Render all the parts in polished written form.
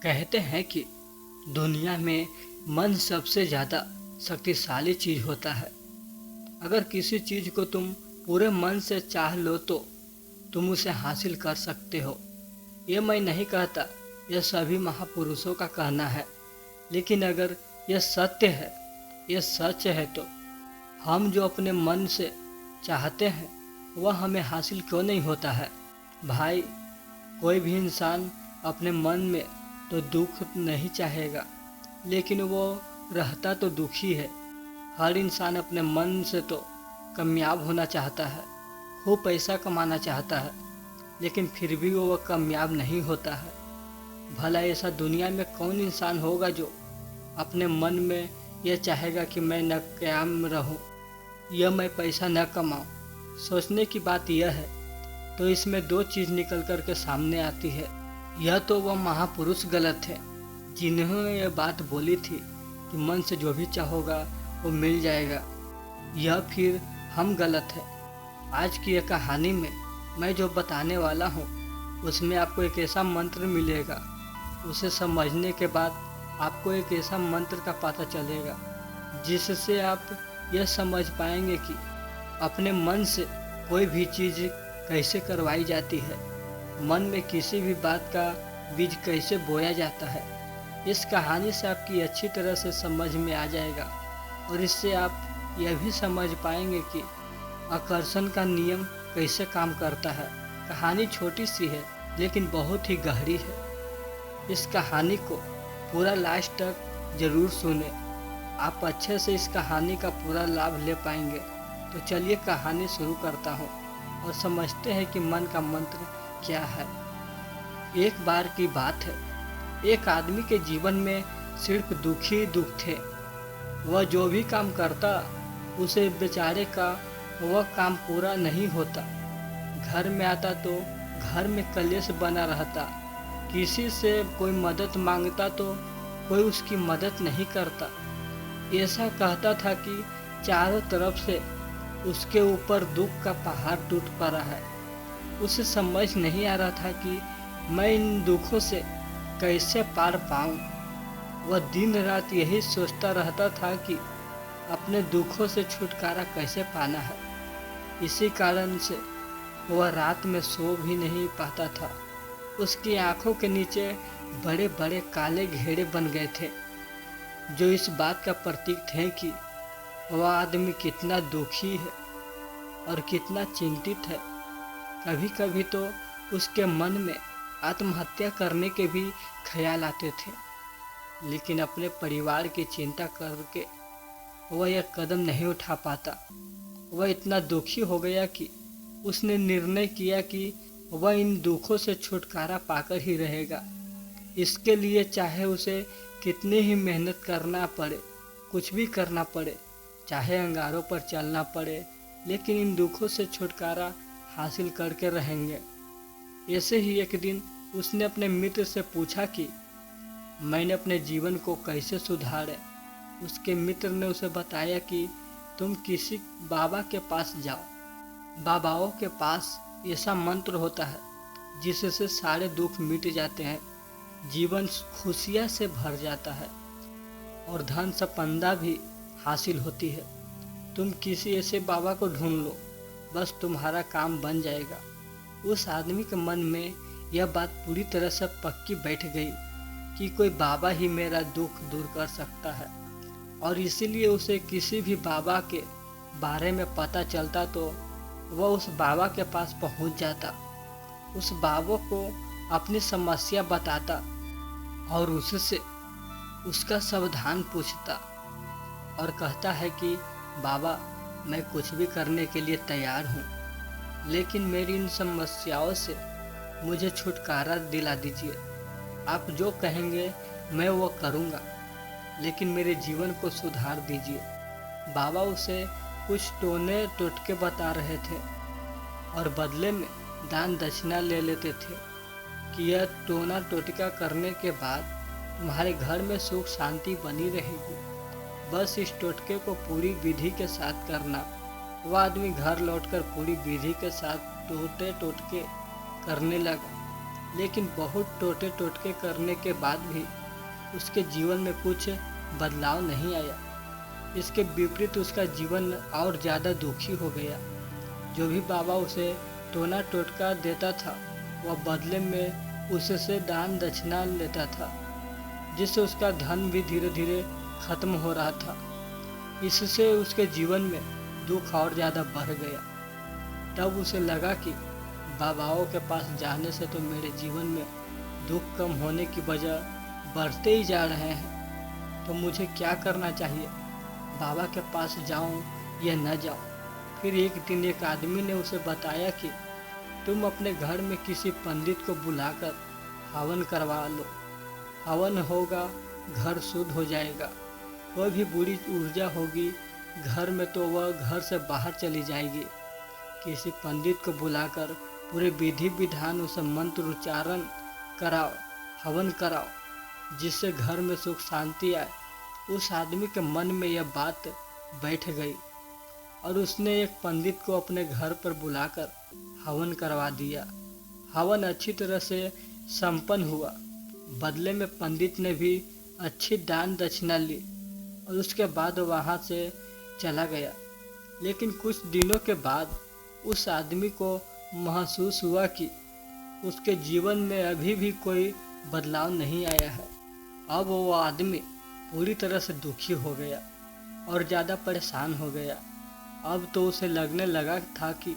कहते हैं कि दुनिया में मन सबसे ज़्यादा शक्तिशाली चीज़ होता है। अगर किसी चीज़ को तुम पूरे मन से चाह लो तो तुम उसे हासिल कर सकते हो। ये मैं नहीं कहता, यह सभी महापुरुषों का कहना है। लेकिन अगर यह सत्य है, यह सच है, तो हम जो अपने मन से चाहते हैं वह हमें हासिल क्यों नहीं होता है। भाई, कोई भी इंसान अपने मन में तो दुख नहीं चाहेगा, लेकिन वो रहता तो दुखी है। हर इंसान अपने मन से तो कामयाब होना चाहता है, खूब पैसा कमाना चाहता है, लेकिन फिर भी वो कामयाब नहीं होता है। भला ऐसा दुनिया में कौन इंसान होगा जो अपने मन में यह चाहेगा कि मैं नाकाम रहूं या मैं पैसा न कमाऊं। सोचने की बात यह है तो इसमें दो चीज़ निकल कर के सामने आती है। यह तो वह महापुरुष गलत थे जिन्होंने यह बात बोली थी कि मन से जो भी चाहोगा वो मिल जाएगा, यह फिर हम गलत है। आज की यह कहानी में मैं जो बताने वाला हूँ उसमें आपको एक ऐसा मंत्र मिलेगा, उसे समझने के बाद आपको एक ऐसा मंत्र का पता चलेगा जिससे आप यह समझ पाएंगे कि अपने मन से कोई भी चीज़ कैसे करवाई जाती है, मन में किसी भी बात का बीज कैसे बोया जाता है। इस कहानी से आपकी अच्छी तरह से समझ में आ जाएगा और इससे आप यह भी समझ पाएंगे कि आकर्षण का नियम कैसे काम करता है। कहानी छोटी सी है लेकिन बहुत ही गहरी है। इस कहानी को पूरा लास्ट तक जरूर सुने, आप अच्छे से इस कहानी का पूरा लाभ ले पाएंगे। तो चलिए कहानी शुरू करता हूँ और समझते हैं कि मन का मंत्र क्या है। एक बार की बात है, एक आदमी के जीवन में सिर्फ दुख ही दुख थे। वह जो भी काम करता उसे बेचारे का वह काम पूरा नहीं होता। घर में आता तो घर में कलेश बना रहता, किसी से कोई मदद मांगता तो कोई उसकी मदद नहीं करता। ऐसा कहता था कि चारों तरफ से उसके ऊपर दुख का पहाड़ टूट पड़ा है। उसे समझ नहीं आ रहा था कि मैं इन दुखों से कैसे पार पाऊं। वह दिन रात यही सोचता रहता था कि अपने दुखों से छुटकारा कैसे पाना है। इसी कारण से वह रात में सो भी नहीं पाता था। उसकी आंखों के नीचे बड़े बड़े काले घेरे बन गए थे, जो इस बात का प्रतीक थे कि वह आदमी कितना दुखी है और कितना चिंतित है। कभी कभी तो उसके मन में आत्महत्या करने के भी ख्याल आते थे, लेकिन अपने परिवार की चिंता करके वह यह कदम नहीं उठा पाता। वह इतना दुखी हो गया कि उसने निर्णय किया कि वह इन दुखों से छुटकारा पाकर ही रहेगा। इसके लिए चाहे उसे कितनी ही मेहनत करना पड़े, कुछ भी करना पड़े, चाहे अंगारों पर चलना पड़े, लेकिन इन दुखों से छुटकारा हासिल करके रहेंगे। ऐसे ही एक दिन उसने अपने मित्र से पूछा कि मैंने अपने जीवन को कैसे सुधारे। उसके मित्र ने उसे बताया कि तुम किसी बाबा के पास जाओ। बाबाओं के पास ऐसा मंत्र होता है जिससे सारे दुख मिट जाते हैं, जीवन खुशियाँ से भर जाता है और धन संपदा भी हासिल होती है। तुम किसी ऐसे बाबा को ढूंढ लो, बस तुम्हारा काम बन जाएगा। उस आदमी के मन में यह बात पूरी तरह से पक्की बैठ गई कि कोई बाबा ही मेरा दुख दूर कर सकता है, और इसीलिए उसे किसी भी बाबा के बारे में पता चलता तो वह उस बाबा के पास पहुंच जाता, उस बाबा को अपनी समस्या बताता और उससे उसका समाधान पूछता और कहता है कि बाबा, मैं कुछ भी करने के लिए तैयार हूँ, लेकिन मेरी इन समस्याओं से मुझे छुटकारा दिला दीजिए। आप जो कहेंगे मैं वो करूँगा, लेकिन मेरे जीवन को सुधार दीजिए। बाबा उसे कुछ टोने टोटके बता रहे थे और बदले में दान दक्षिणा ले लेते थे कि यह टोना टोटका करने के बाद तुम्हारे घर में सुख शांति बनी रहेगी। बस इस टोटके को पूरी विधि के साथ करना। वह आदमी घर लौटकर पूरी विधि के साथ टोटे टोटके करने लगा लेकिन बहुत टोटे टोटके करने के बाद भी उसके जीवन में कुछ बदलाव नहीं आया। इसके विपरीत उसका जीवन और ज़्यादा दुखी हो गया। जो भी बाबा उसे टोना टोटका देता था वह बदले में उससे दान दक्षिणा लेता था, जिससे उसका धन भी धीरे धीरे खत्म हो रहा था। इससे उसके जीवन में दुख और ज़्यादा बढ़ गया। तब उसे लगा कि बाबाओं के पास जाने से तो मेरे जीवन में दुख कम होने की बजाय बढ़ते ही जा रहे हैं, तो मुझे क्या करना चाहिए? बाबा के पास जाऊं या न जाऊं? फिर एक दिन एक आदमी ने उसे बताया कि तुम अपने घर में किसी पंडित को बुलाकर हवन करवा लो। हवन होगा, घर शुद्ध हो जाएगा। कोई भी बुरी ऊर्जा होगी घर में तो वह घर से बाहर चली जाएगी। किसी पंडित को बुलाकर पूरे विधि विधान उसे मंत्र उच्चारण कराओ, हवन कराओ, जिससे घर में सुख शांति आए। उस आदमी के मन में यह बात बैठ गई और उसने एक पंडित को अपने घर पर बुलाकर हवन करवा दिया। हवन अच्छी तरह से संपन्न हुआ। बदले में पंडित ने भी अच्छी दान दक्षिणा ली और उसके बाद वहाँ से चला गया। लेकिन कुछ दिनों के बाद उस आदमी को महसूस हुआ कि उसके जीवन में अभी भी कोई बदलाव नहीं आया है। अब वो आदमी पूरी तरह से दुखी हो गया और ज़्यादा परेशान हो गया। अब तो उसे लगने लगा था कि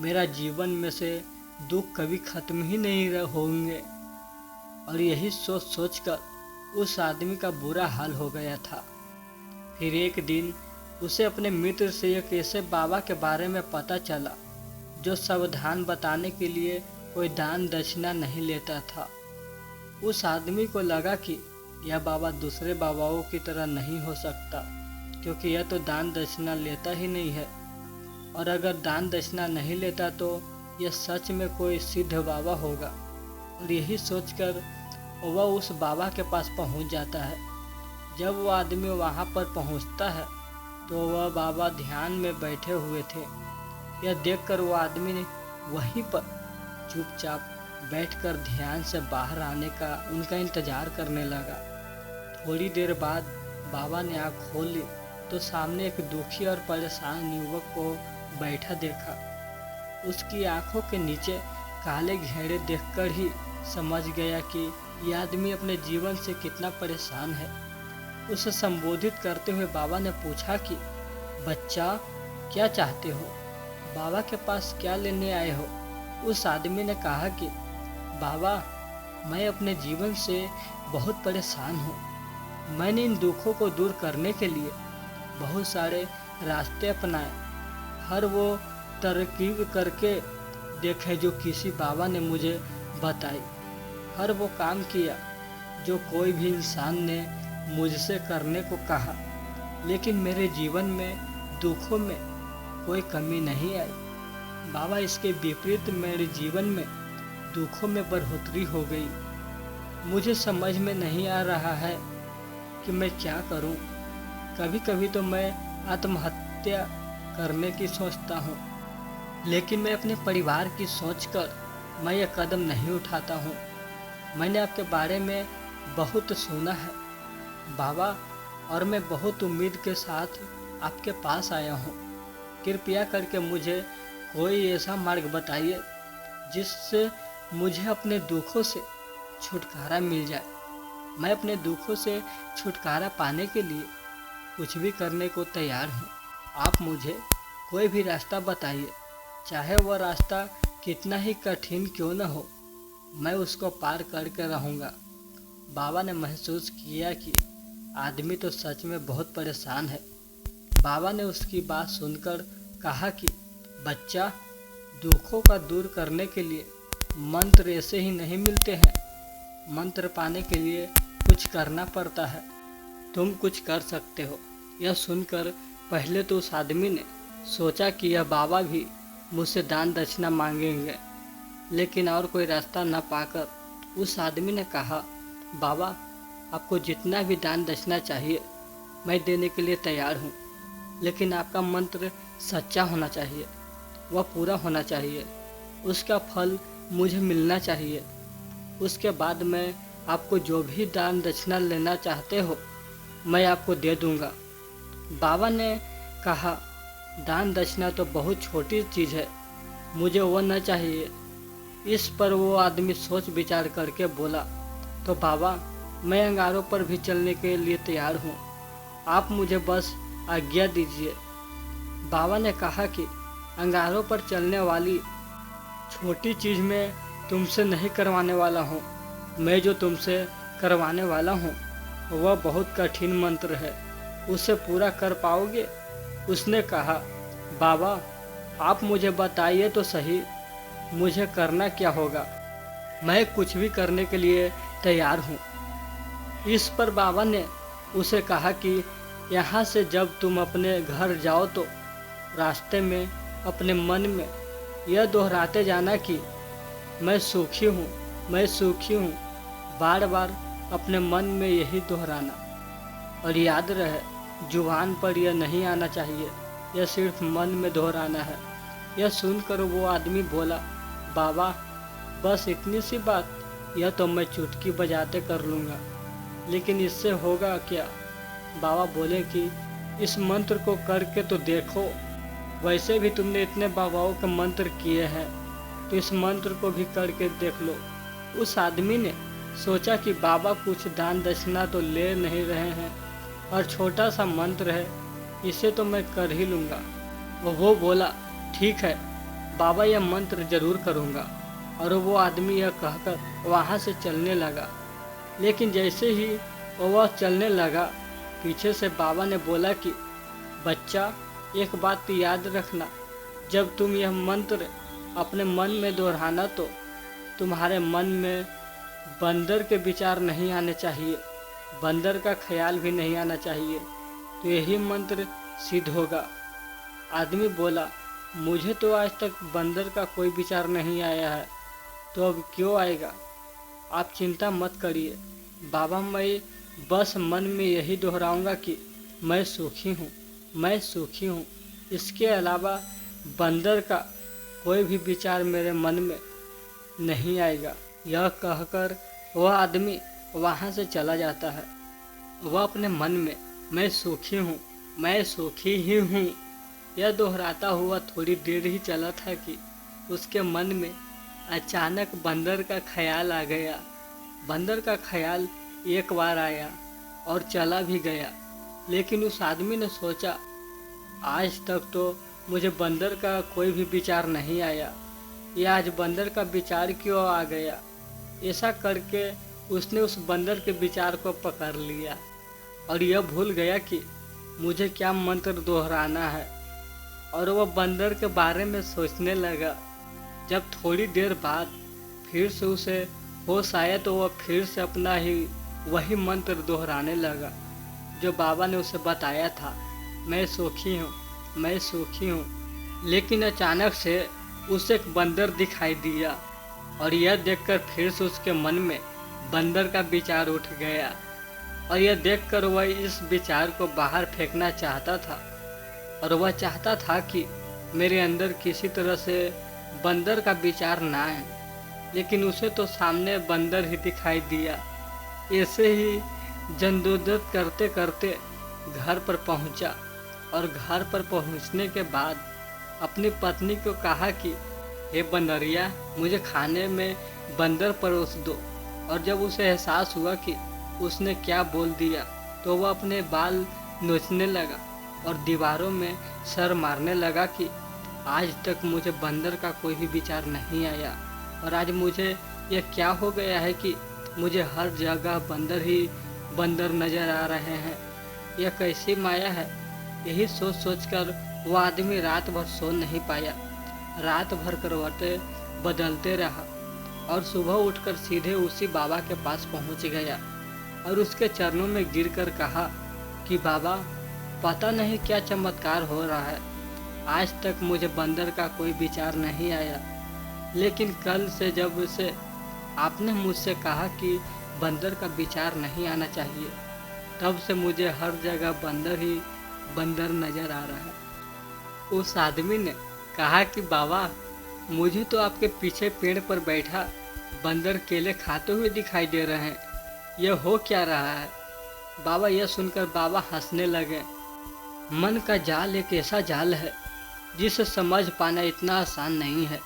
मेरा जीवन में से दुख कभी खत्म ही नहीं होंगे, और यही सोच सोचकर उस आदमी का बुरा हाल हो गया था। फिर एक दिन उसे अपने मित्र से एक ऐसे बाबा के बारे में पता चला जो सावधान बताने के लिए कोई दान दक्षिणा नहीं लेता था। उस आदमी को लगा कि यह बाबा दूसरे बाबाओं की तरह नहीं हो सकता, क्योंकि यह तो दान दक्षिणा लेता ही नहीं है, और अगर दान दक्षिणा नहीं लेता तो यह सच में कोई सिद्ध बाबा होगा। और यही सोचकर वह उस बाबा के पास पहुंच जाता है। जब वह आदमी वहां पर पहुंचता है तो वह बाबा ध्यान में बैठे हुए थे। यह देखकर वह आदमी ने वहीं पर चुपचाप बैठकर ध्यान से बाहर आने का उनका इंतजार करने लगा। थोड़ी देर बाद बाबा ने आँख खोल ली तो सामने एक दुखी और परेशान युवक को बैठा देखा। उसकी आंखों के नीचे काले घेरे देखकर ही समझ गया कि यह आदमी अपने जीवन से कितना परेशान है। उसे संबोधित करते हुए बाबा ने पूछा कि बच्चा, क्या चाहते हो? बाबा के पास क्या लेने आए हो? उस आदमी ने कहा कि बाबा, मैं अपने जीवन से बहुत परेशान हूँ। मैंने इन दुखों को दूर करने के लिए बहुत सारे रास्ते अपनाए, हर वो तरकीब करके देखे जो किसी बाबा ने मुझे बताई, हर वो काम किया जो कोई भी इंसान ने मुझसे करने को कहा, लेकिन मेरे जीवन में दुखों में कोई कमी नहीं आई। बाबा, इसके विपरीत मेरे जीवन में दुखों में बढ़ोतरी हो गई। मुझे समझ में नहीं आ रहा है कि मैं क्या करूं। कभी कभी तो मैं आत्महत्या करने की सोचता हूं, लेकिन मैं अपने परिवार की सोचकर मैं यह कदम नहीं उठाता हूं। मैंने आपके बारे में बहुत सुना है बाबा, और मैं बहुत उम्मीद के साथ आपके पास आया हूं। कृपया करके मुझे कोई ऐसा मार्ग बताइए जिससे मुझे अपने दुखों से छुटकारा मिल जाए। मैं अपने दुखों से छुटकारा पाने के लिए कुछ भी करने को तैयार हूँ। आप मुझे कोई भी रास्ता बताइए, चाहे वह रास्ता कितना ही कठिन क्यों न हो, मैं उसको पार करके रहूँगा। बाबा ने महसूस किया कि आदमी तो सच में बहुत परेशान है। बाबा ने उसकी बात सुनकर कहा कि बच्चा, दुखों का दूर करने के लिए मंत्र ऐसे ही नहीं मिलते हैं। मंत्र पाने के लिए कुछ करना पड़ता है। तुम कुछ कर सकते हो। यह सुनकर पहले तो उस आदमी ने सोचा कि यह बाबा भी मुझसे दान दक्षिणा मांगेंगे, लेकिन और कोई रास्ता न पाकर उस आदमी ने कहा, बाबा, आपको जितना भी दान दक्षिणा चाहिए मैं देने के लिए तैयार हूँ, लेकिन आपका मंत्र सच्चा होना चाहिए, वह पूरा होना चाहिए, उसका फल मुझे मिलना चाहिए। उसके बाद मैं आपको जो भी दान दक्षिणा लेना चाहते हो मैं आपको दे दूंगा। बाबा ने कहा, दान दक्षिणा तो बहुत छोटी चीज़ है, मुझे वो न चाहिए। इस पर वो आदमी सोच विचार करके बोला, तो बाबा मैं अंगारों पर भी चलने के लिए तैयार हूँ, आप मुझे बस आज्ञा दीजिए। बाबा ने कहा कि अंगारों पर चलने वाली छोटी चीज़ में तुमसे नहीं करवाने वाला हूँ। मैं जो तुमसे करवाने वाला हूँ वह बहुत कठिन मंत्र है, उसे पूरा कर पाओगे? उसने कहा, बाबा आप मुझे बताइए तो सही, मुझे करना क्या होगा? मैं कुछ भी करने के लिए तैयार हूँ। इस पर बाबा ने उसे कहा कि यहाँ से जब तुम अपने घर जाओ तो रास्ते में अपने मन में यह दोहराते जाना कि मैं सुखी हूँ, मैं सुखी हूँ। बार बार अपने मन में यही दोहराना, और याद रहे जुबान पर यह नहीं आना चाहिए, यह सिर्फ मन में दोहराना है। यह सुनकर वो आदमी बोला, बाबा बस इतनी सी बात, यह तो मैं चुटकी बजाते कर लूँगा, लेकिन इससे होगा क्या? बाबा बोले कि इस मंत्र को करके तो देखो, वैसे भी तुमने इतने बाबाओं के मंत्र किए हैं, तो इस मंत्र को भी करके देख लो। उस आदमी ने सोचा कि बाबा कुछ दान दक्षिणा तो ले नहीं रहे हैं और छोटा सा मंत्र है, इसे तो मैं कर ही लूँगा। वो बोला, ठीक है बाबा, यह मंत्र जरूर करूँगा। और वो आदमी यह कहकर वहाँ से चलने लगा। लेकिन जैसे ही वह चलने लगा, पीछे से बाबा ने बोला कि बच्चा एक बात याद रखना, जब तुम यह मंत्र अपने मन में दोहराना तो तुम्हारे मन में बंदर के विचार नहीं आने चाहिए, बंदर का ख्याल भी नहीं आना चाहिए, तो यही मंत्र सिद्ध होगा। आदमी बोला, मुझे तो आज तक बंदर का कोई विचार नहीं आया है, तो अब क्यों आएगा? आप चिंता मत करिए बाबा, मैं बस मन में यही दोहराऊंगा कि मैं सुखी हूँ, मैं सुखी हूँ। इसके अलावा बंदर का कोई भी विचार मेरे मन में नहीं आएगा। यह कहकर वह आदमी वहाँ से चला जाता है। वह अपने मन में मैं सुखी हूँ, मैं सुखी ही हूँ यह दोहराता हुआ थोड़ी देर ही चला था कि उसके मन में अचानक बंदर का ख्याल आ गया। बंदर का ख्याल एक बार आया और चला भी गया, लेकिन उस आदमी ने सोचा, आज तक तो मुझे बंदर का कोई भी विचार नहीं आया, ये आज बंदर का विचार क्यों आ गया? ऐसा करके उसने उस बंदर के विचार को पकड़ लिया और यह भूल गया कि मुझे क्या मंत्र दोहराना है, और वह बंदर के बारे में सोचने लगा। जब थोड़ी देर बाद फिर से उसे होश आया तो वह फिर से अपना ही वही मंत्र दोहराने लगा जो बाबा ने उसे बताया था, मैं सुखी हूँ, मैं सुखी हूँ। लेकिन अचानक से उसे एक बंदर दिखाई दिया और यह देखकर फिर से उसके मन में बंदर का विचार उठ गया, और यह देखकर वह इस विचार को बाहर फेंकना चाहता था, और वह चाहता था कि मेरे अंदर किसी तरह से बंदर का विचार ना आए, लेकिन उसे तो सामने बंदर ही दिखाई दिया। ऐसे ही जद्दोजहद करते करते घर पर पहुंचा, और घर पर पहुंचने के बाद अपनी पत्नी को कहा कि हे बंदरिया, मुझे खाने में बंदर परोस दो। और जब उसे एहसास हुआ कि उसने क्या बोल दिया तो वह अपने बाल नोचने लगा और दीवारों में सर मारने लगा कि आज तक मुझे बंदर का कोई भी विचार नहीं आया, और आज मुझे यह क्या हो गया है कि मुझे हर जगह बंदर ही बंदर नजर आ रहे हैं, यह कैसी माया है? यही सोच सोचकर वह आदमी रात भर सो नहीं पाया। रात भर करवटें बदलते रहा और सुबह उठकर सीधे उसी बाबा के पास पहुंच गया और उसके चरणों में गिरकर कहा कि बाबा, पता नहीं क्या चमत्कार हो रहा है, आज तक मुझे बंदर का कोई विचार नहीं आया, लेकिन कल से जब से आपने मुझसे कहा कि बंदर का विचार नहीं आना चाहिए, तब से मुझे हर जगह बंदर ही बंदर नजर आ रहा है। उस आदमी ने कहा कि बाबा, मुझे तो आपके पीछे पेड़ पर बैठा बंदर केले खाते हुए दिखाई दे रहे हैं। यह हो क्या रहा है? बाबा यह सुनकर बाबा हंसने लगे। मन का जाल एक ऐसा जाल है जिसे समझ पाना इतना आसान नहीं है।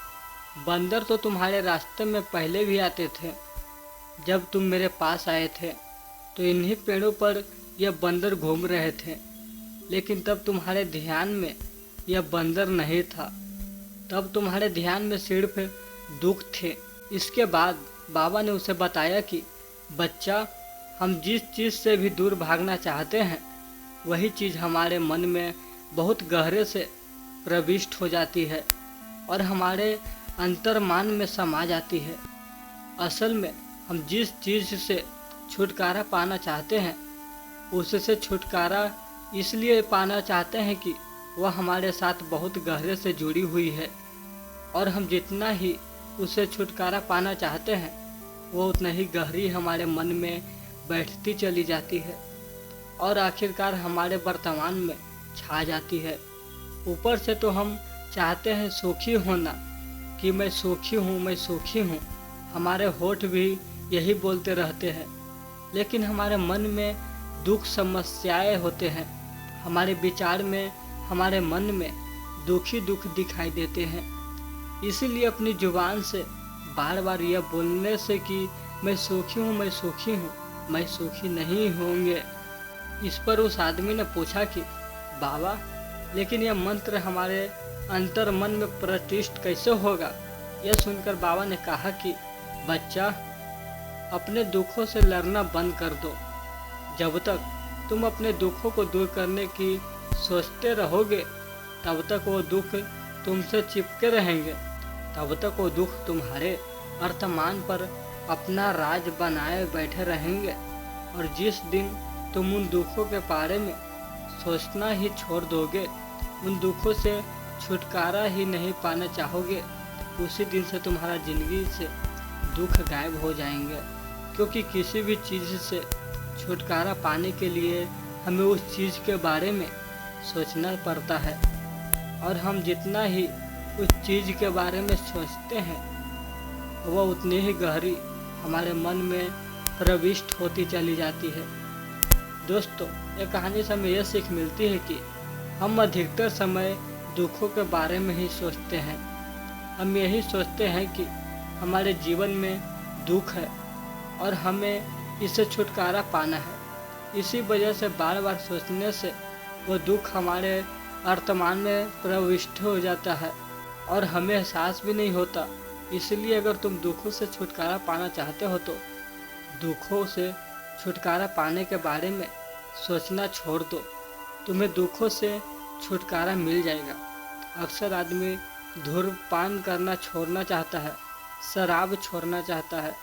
बंदर तो तुम्हारे रास्ते में पहले भी आते थे। जब तुम मेरे पास आए थे तो इन्हीं पेड़ों पर यह बंदर घूम रहे थे, लेकिन तब तुम्हारे ध्यान में यह बंदर नहीं था। तब तुम्हारे ध्यान में सिर्फ दुख थे। इसके बाद बाबा ने उसे बताया कि बच्चा, हम जिस चीज़ से भी दूर भागना चाहते हैं वही चीज़ हमारे मन में बहुत गहरे से प्रविष्ट हो जाती है और हमारे अंतर्मान में समा जाती है। असल में हम जिस चीज़ से छुटकारा पाना चाहते हैं उससे छुटकारा इसलिए पाना चाहते हैं कि वह हमारे साथ बहुत गहरे से जुड़ी हुई है, और हम जितना ही उससे छुटकारा पाना चाहते हैं वो उतना ही गहरी हमारे मन में बैठती चली जाती है और आखिरकार हमारे वर्तमान में छा जाती है। ऊपर से तो हम चाहते हैं सुखी होना कि मैं सुखी हूँ, मैं सुखी हूँ। हमारे होठ भी यही बोलते रहते हैं, लेकिन हमारे मन में दुख समस्याएं होते हैं। हमारे विचार में, हमारे मन में दुखी दुख दिखाई देते हैं। इसीलिए अपनी जुबान से बार बार यह बोलने से कि मैं सुखी हूँ, मैं सुखी हूँ, मैं सुखी नहीं होंगे। इस पर उस आदमी ने पूछा कि बाबा, लेकिन यह मंत्र हमारे अंतर मन में प्रतिष्ठित कैसे होगा? यह सुनकर बाबा ने कहा कि बच्चा, अपने दुखों से लड़ना बंद कर दो। जब तक तुम अपने दुखों को दूर करने की सोचते रहोगे तब तक वो दुख तुमसे चिपके रहेंगे, तब तक वो दुख तुम्हारे वर्तमान पर अपना राज बनाए बैठे रहेंगे। और जिस दिन तुम उन दुखों के बारे में सोचना ही छोड़ दोगे, उन दुखों से छुटकारा ही नहीं पाना चाहोगे, उसी दिन से तुम्हारा जिंदगी से दुख गायब हो जाएंगे। क्योंकि किसी भी चीज़ से छुटकारा पाने के लिए हमें उस चीज़ के बारे में सोचना पड़ता है, और हम जितना ही उस चीज़ के बारे में सोचते हैं वह उतनी ही गहरी हमारे मन में प्रविष्ट होती चली जाती है। दोस्तों, ये कहानी से हमें यह सीख मिलती है कि हम अधिकतर समय दुखों के बारे में ही सोचते हैं। हम यही सोचते हैं कि हमारे जीवन में दुख है और हमें इससे छुटकारा पाना है। इसी वजह से बार बार सोचने से वो दुख हमारे वर्तमान में प्रविष्ट हो जाता है और हमें एहसास भी नहीं होता। इसलिए अगर तुम दुखों से छुटकारा पाना चाहते हो तो दुखों से छुटकारा पाने के बारे में सोचना छोड़ दो, तुम्हें दुखों से छुटकारा मिल जाएगा। अक्सर आदमी धूम्रपान करना छोड़ना चाहता है, शराब छोड़ना चाहता है,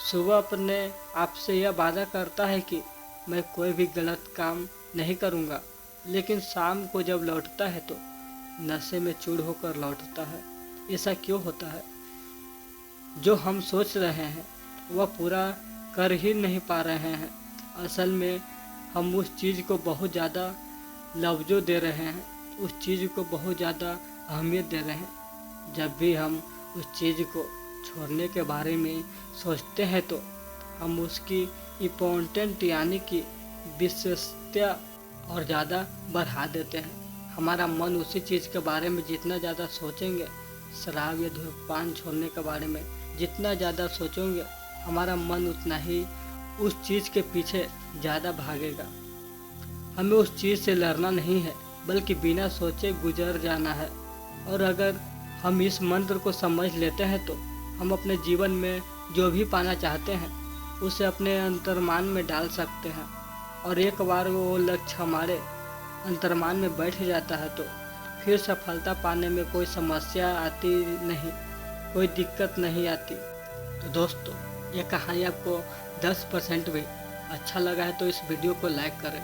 सुबह अपने आप से यह वादा करता है कि मैं कोई भी गलत काम नहीं करूँगा, लेकिन शाम को जब लौटता है तो नशे में चूर होकर लौटता है। ऐसा क्यों होता है? जो हम सोच रहे हैं वह पूरा कर ही नहीं पा रहे हैं। असल में हम उस चीज़ को बहुत ज़्यादा लफ्ज़ों दे रहे हैं, उस चीज़ को बहुत ज़्यादा अहमियत दे रहे हैं। जब भी हम उस चीज़ को छोड़ने के बारे में सोचते हैं तो हम उसकी इम्पोर्टेंट यानी कि विशेषता और ज़्यादा बढ़ा देते हैं। हमारा मन उसी चीज़ के बारे में जितना ज़्यादा सोचेंगे, शराब या धूम्रपान छोड़ने के बारे में जितना ज़्यादा सोचेंगे, हमारा मन उतना ही उस चीज़ के पीछे ज़्यादा भागेगा। हमें उस चीज़ से लड़ना नहीं है, बल्कि बिना सोचे गुजर जाना है। और अगर हम इस मंत्र को समझ लेते हैं तो हम अपने जीवन में जो भी पाना चाहते हैं उसे अपने अंतर्मान में डाल सकते हैं। और एक बार वो लक्ष्य हमारे अंतर्मान में बैठ जाता है तो फिर सफलता पाने में कोई समस्या आती नहीं, कोई दिक्कत नहीं आती। तो दोस्तों, ये कहानी आपको 10% भी अच्छा लगा है तो इस वीडियो को लाइक करें।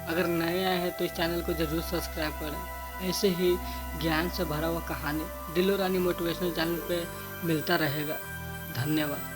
अगर नए आए हैं तो इस चैनल को ज़रूर सब्सक्राइब करें। ऐसे ही ज्ञान से भरा हुआ कहानी दिलो रानी मोटिवेशनल चैनल पे मिलता रहेगा। धन्यवाद।